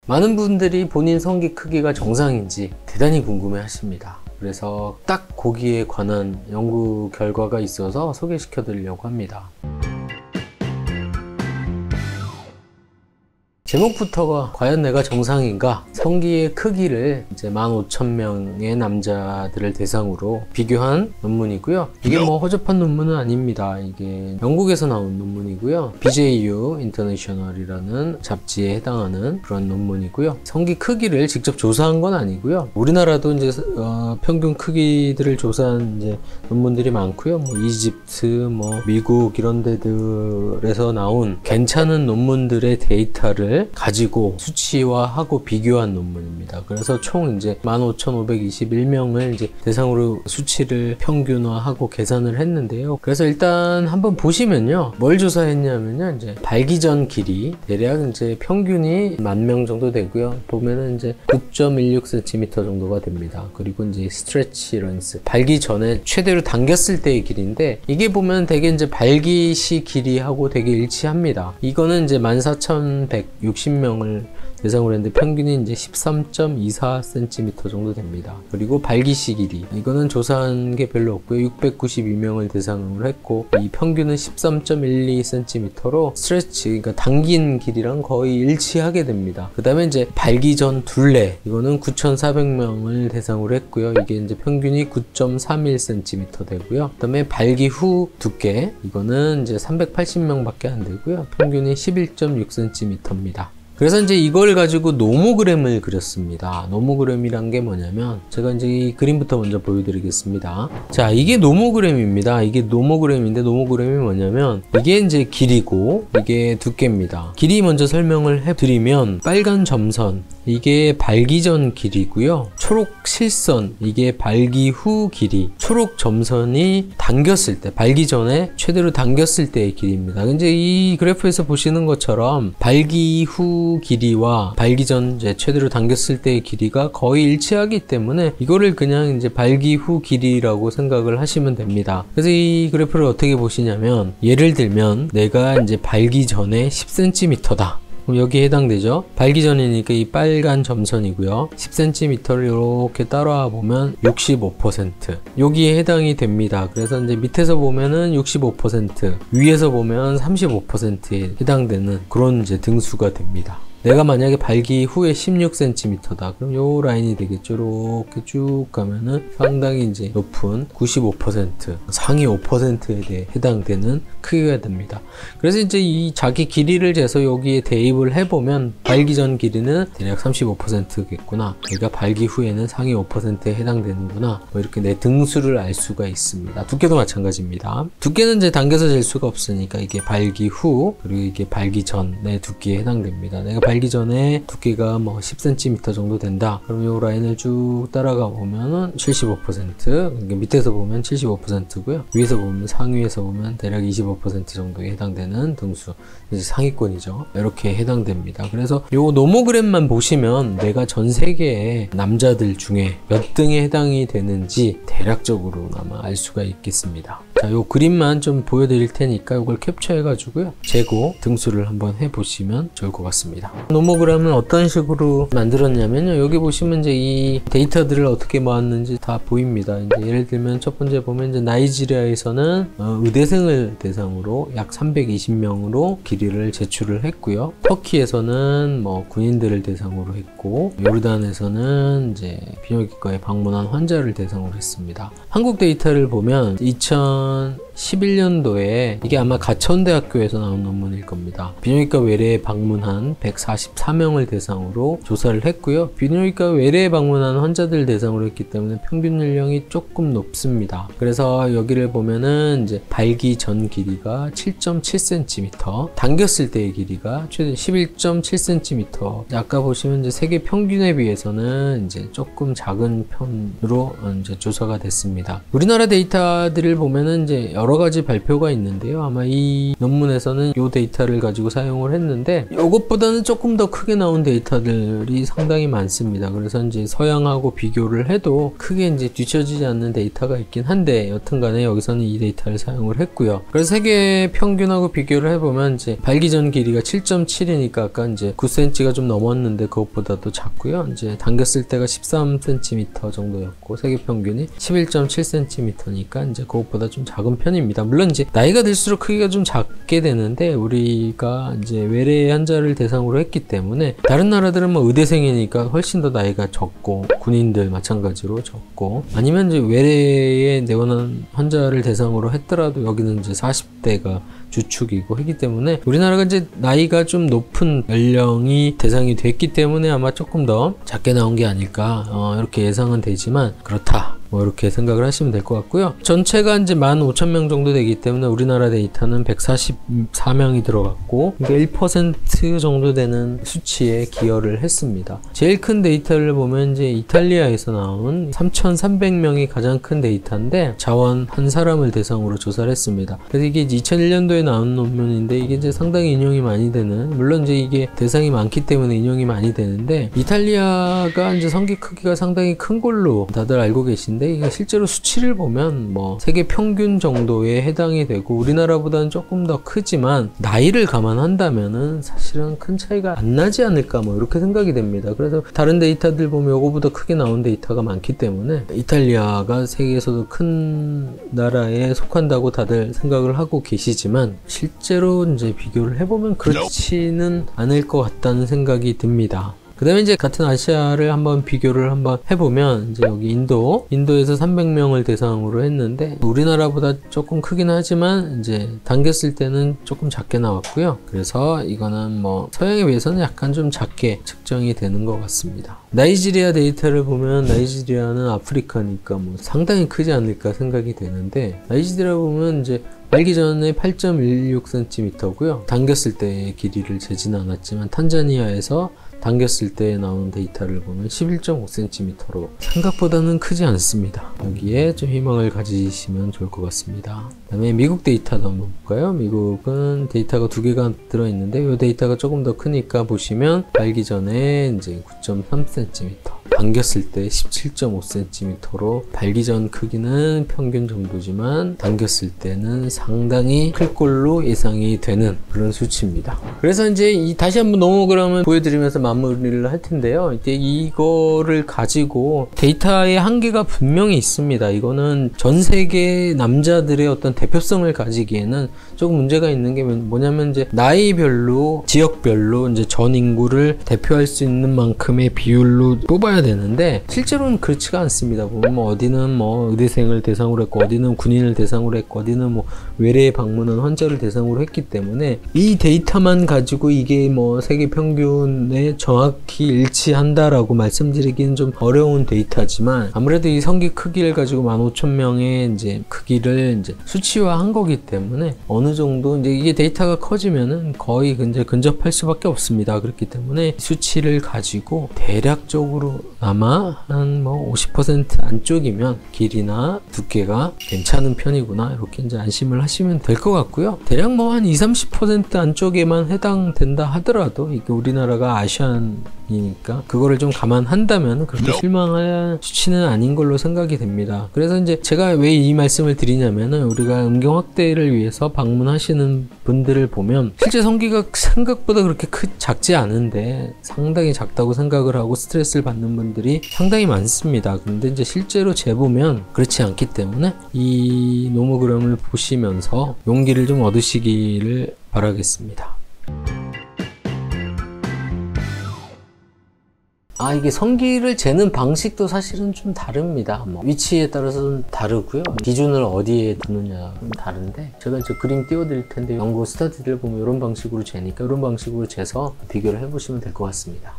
많은 분들이 본인 성기 크기가 정상인지 대단히 궁금해 하십니다. 그래서 딱 거기에 관한 연구 결과가 있어서 소개시켜 드리려고 합니다. 제목부터가 과연 내가 정상인가? 성기의 크기를 이제 15,000명의 남자들을 대상으로 비교한 논문이고요. 이게 뭐 허접한 논문은 아닙니다. 이게 영국에서 나온 논문이고요. BJU 인터내셔널이라는 잡지에 해당하는 그런 논문이고요. 성기 크기를 직접 조사한 건 아니고요. 우리나라도 이제 평균 크기들을 조사한 이제 논문들이 많고요. 뭐 이집트, 뭐 미국 이런 데들에서 나온 괜찮은 논문들의 데이터를 가지고 수치화하고 비교한 논문입니다. 그래서 총 이제 15,521명을 이제 대상으로 수치를 평균화하고 계산을 했는데요. 그래서 일단 한번 보시면요. 뭘 조사했냐면요. 이제 발기전 길이 대략 이제 평균이 10,000명 정도 되고요. 보면은 이제 9.16cm 정도가 됩니다. 그리고 이제 스트레치 런스 발기 전에 최대로 당겼을 때의 길이인데 이게 보면 되게 이제 발기 시 길이하고 되게 일치합니다. 이거는 이제 14,160명을 대상으로 했는데 평균이 이제 13.24cm 정도 됩니다. 그리고 발기시 길이 이거는 조사한 게 별로 없고요. 692명을 대상으로 했고 이 평균은 13.12cm로 스트레치 그러니까 당긴 길이랑 거의 일치하게 됩니다. 그 다음에 이제 발기 전 둘레 이거는 9,400명을 대상으로 했고요. 이게 이제 평균이 9.31cm 되고요. 그 다음에 발기 후 두께 이거는 이제 380명밖에 안 되고요. 평균이 11.6cm입니다. 그래서 이제 이걸 가지고 노모그램을 그렸습니다. 노모그램이란 게 뭐냐면 제가 이제 이 그림부터 먼저 보여드리겠습니다. 자, 이게 노모그램입니다. 이게 노모그램인데 노모그램이 뭐냐면 이게 이제 길이고 이게 두께입니다. 길이 먼저 설명을 해드리면 빨간 점선 이게 발기 전 길이고요. 초록 실선 이게 발기 후 길이. 초록 점선이 당겼을 때 발기 전에 최대로 당겼을 때의 길이입니다. 이제 이 그래프에서 보시는 것처럼 발기 후 길이와 발기 전 이제 최대로 당겼을 때의 길이가 거의 일치하기 때문에 이거를 그냥 이제 발기 후 길이라고 생각을 하시면 됩니다. 그래서 이 그래프를 어떻게 보시냐면 예를 들면 내가 이제 발기 전에 10cm다. 그럼 여기에 해당되죠. 발기 전이니까 이 빨간 점선이고요. 10cm를 이렇게 따라와 보면 65% 여기에 해당이 됩니다. 그래서 이제 밑에서 보면은 65% 위에서 보면 35%에 해당되는 그런 이제 등수가 됩니다. 내가 만약에 발기 후에 16cm다. 그럼 요 라인이 되겠죠. 이렇게 쭉 가면은 상당히 이제 높은 95% 상위 5%에 대해 해당되는 크기가 됩니다. 그래서 이제 이 자기 길이를 재서 여기에 대입을 해보면 발기 전 길이는 대략 35%겠구나. 내가 발기 후에는 상위 5%에 해당되는구나. 뭐 이렇게 내 등수를 알 수가 있습니다. 두께도 마찬가지입니다. 두께는 이제 당겨서 잴 수가 없으니까 이게 발기 후 그리고 이게 발기 전의 두께에 해당됩니다. 내가 발기 전에 두께가 뭐 10cm 정도 된다. 그럼 이 라인을 쭉 따라가 보면은 75%, 그러니까 밑에서 보면 75%고요. 위에서 보면 상위에서 보면 대략 25% 정도에 해당되는 등수, 이제 상위권이죠. 이렇게 해당됩니다. 그래서 요 노모그램만 보시면 내가 전 세계의 남자들 중에 몇 등에 해당이 되는지 대략적으로 아마 알 수가 있겠습니다. 자, 요 그림만 좀 보여드릴 테니까 이걸 캡처해 가지고요. 재고 등수를 한번 해보시면 좋을 것 같습니다. 노모그램은 어떤 식으로 만들었냐면요. 여기 보시면 이제 이 데이터들을 어떻게 모았는지 다 보입니다. 이제 예를 들면 첫 번째 보면 이제 나이지리아에서는 의대생을 대상으로 약 320명으로 길이를 제출을 했고요. 터키에서는 뭐 군인들을 대상으로 했고, 요르단에서는 이제 비뇨기과에 방문한 환자를 대상으로 했습니다. 한국 데이터를 보면 2011년도에 이게 아마 가천대학교에서 나온 논문일 겁니다. 비뇨기과 외래에 방문한 144명을 대상으로 조사를 했고요. 비뇨기과 외래에 방문한 환자들 대상으로 했기 때문에 평균 연령이 조금 높습니다. 그래서 여기를 보면은 이제 발기 전 길이가 7.7cm, 당겼을 때의 길이가 최대 11.7cm. 아까 보시면 이제 세계 평균에 비해서는 이제 조금 작은 편으로 이제 조사가 됐습니다. 우리나라 데이터들을 보면은 이제 여러 여러 가지 발표가 있는데요. 아마 이 논문에서는 이 데이터를 가지고 사용을 했는데 이것보다는 조금 더 크게 나온 데이터들이 상당히 많습니다. 그래서 이제 서양하고 비교를 해도 크게 이제 뒤처지지 않는 데이터가 있긴 한데 여튼간에 여기서는 이 데이터를 사용을 했고요. 그래서 세계 평균하고 비교를 해보면 이제 발기전 길이가 7.7이니까 아까 이제 9cm가 좀 넘었는데 그것보다도 작고요. 이제 당겼을 때가 13cm 정도였고 세계 평균이 11.7cm니까 이제 그것보다 좀 작은 편입니다. 물론 이제 나이가 들수록 크기가 좀 작게 되는데 우리가 이제 외래 환자를 대상으로 했기 때문에 다른 나라들은 뭐 의대생이니까 훨씬 더 나이가 적고 군인들 마찬가지로 적고 아니면 이제 외래에 내원한 환자를 대상으로 했더라도 여기는 이제 40대가 주축이고 하기 때문에 우리나라가 이제 나이가 좀 높은 연령이 대상이 됐기 때문에 아마 조금 더 작게 나온 게 아닐까 이렇게 예상은 되지만 그렇다 뭐 이렇게 생각을 하시면 될 것 같고요. 전체가 이제 15,000명 정도 되기 때문에 우리나라 데이터는 144명이 들어갔고 이게 1% 정도 되는 수치에 기여를 했습니다. 제일 큰 데이터를 보면 이제 이탈리아에서 나온 3,300명이 가장 큰 데이터인데 자원 한 사람을 대상으로 조사를 했습니다. 그래서 이게 2001년도에 나온 논문인데 이게 이제 상당히 인용이 많이 되는 물론 이제 이게 대상이 많기 때문에 인용이 많이 되는데 이탈리아가 이제 성기 크기가 상당히 큰 걸로 다들 알고 계신데 이게 실제로 수치를 보면 뭐 세계 평균 정도에 해당이 되고 우리나라보다는 조금 더 크지만 나이를 감안한다면은 사실은 큰 차이가 안 나지 않을까 뭐 이렇게 생각이 됩니다. 그래서 다른 데이터들 보면 이거보다 크게 나온 데이터가 많기 때문에 이탈리아가 세계에서도 큰 나라에 속한다고 다들 생각을 하고 계시지만 실제로 이제 비교를 해보면 그렇지는 않을 것 같다는 생각이 듭니다. 그 다음에 이제 같은 아시아를 한번 비교를 한번 해보면 이제 여기 인도에서 300명을 대상으로 했는데 우리나라보다 조금 크긴 하지만 이제 당겼을 때는 조금 작게 나왔고요. 그래서 이거는 뭐 서양에 비해서는 약간 좀 작게 측정이 되는 것 같습니다. 나이지리아 데이터를 보면 나이지리아는 아프리카니까 뭐 상당히 크지 않을까 생각이 되는데 나이지리아 보면 이제 발기 전에 8.16cm고요. 당겼을 때의 길이를 재지는 않았지만 탄자니아에서 당겼을 때 나온 데이터를 보면 11.5cm로 생각보다는 크지 않습니다. 여기에 좀 희망을 가지시면 좋을 것 같습니다. 그 다음에 미국 데이터도 한번 볼까요? 미국은 데이터가 두 개가 들어있는데 이 데이터가 조금 더 크니까 보시면 발기 전에 이제 9.3cm 당겼을 때 17.5cm로 발기 전 크기는 평균 정도지만 당겼을 때는 상당히 클 걸로 예상이 되는 그런 수치입니다. 그래서 이제 다시 한번 노모그램을 보여드리면서 마무리를 할 텐데요. 이제 이거를 가지고 데이터의 한계가 분명히 있습니다. 이거는 전 세계 남자들의 어떤 대표성을 가지기에는 조금 문제가 있는 게 뭐냐면 이제 나이별로 지역별로 이제 전 인구를 대표할 수 있는 만큼의 비율로 뽑아야 되는데 실제로는 그렇지가 않습니다. 보면 뭐 어디는 뭐 의대생을 대상으로 했고 어디는 군인을 대상으로 했고 어디는 뭐 외래에 방문한 환자를 대상으로 했기 때문에 이 데이터만 가지고 이게 뭐 세계 평균에 정확히 일치한다라고 말씀드리기는 좀 어려운 데이터지만 아무래도 이 성기 크기를 가지고 15,000명의 이제 크기를 이제 수치화한 거기 때문에 어느 정도 이제 이게 데이터가 커지면은 거의 이제 근접할 수밖에 없습니다. 그렇기 때문에 수치를 가지고 대략적으로 아마 한 뭐 50% 안쪽이면 길이나 두께가 괜찮은 편이구나 이렇게 이제 안심을 하시면 될 것 같고요. 대략 뭐 한 20-30% 안쪽에만 해당된다 하더라도 이게 우리나라가 아시안이니까 그거를 좀 감안한다면 그렇게 실망할 수치는 아닌 걸로 생각이 됩니다. 그래서 이제 제가 왜 이 말씀을 드리냐면은 우리가 음경 확대를 위해서 방문하시는 분들을 보면 실제 성기가 생각보다 그렇게 작지 않은데 상당히 작다고 생각을 하고 스트레스를 받는 분들이 상당히 많습니다. 근데 이제 실제로 재보면 그렇지 않기 때문에 이 노모그램을 보시면서 용기를 좀 얻으시기를 바라겠습니다. 이게 성기를 재는 방식도 사실은 좀 다릅니다. 뭐 위치에 따라서 좀 다르고요. 기준을 어디에 두느냐는 다른데 제가 이제 그림 띄워드릴 텐데 연구 스터디를 보면 이런 방식으로 재니까 이런 방식으로 재서 비교를 해보시면 될 것 같습니다.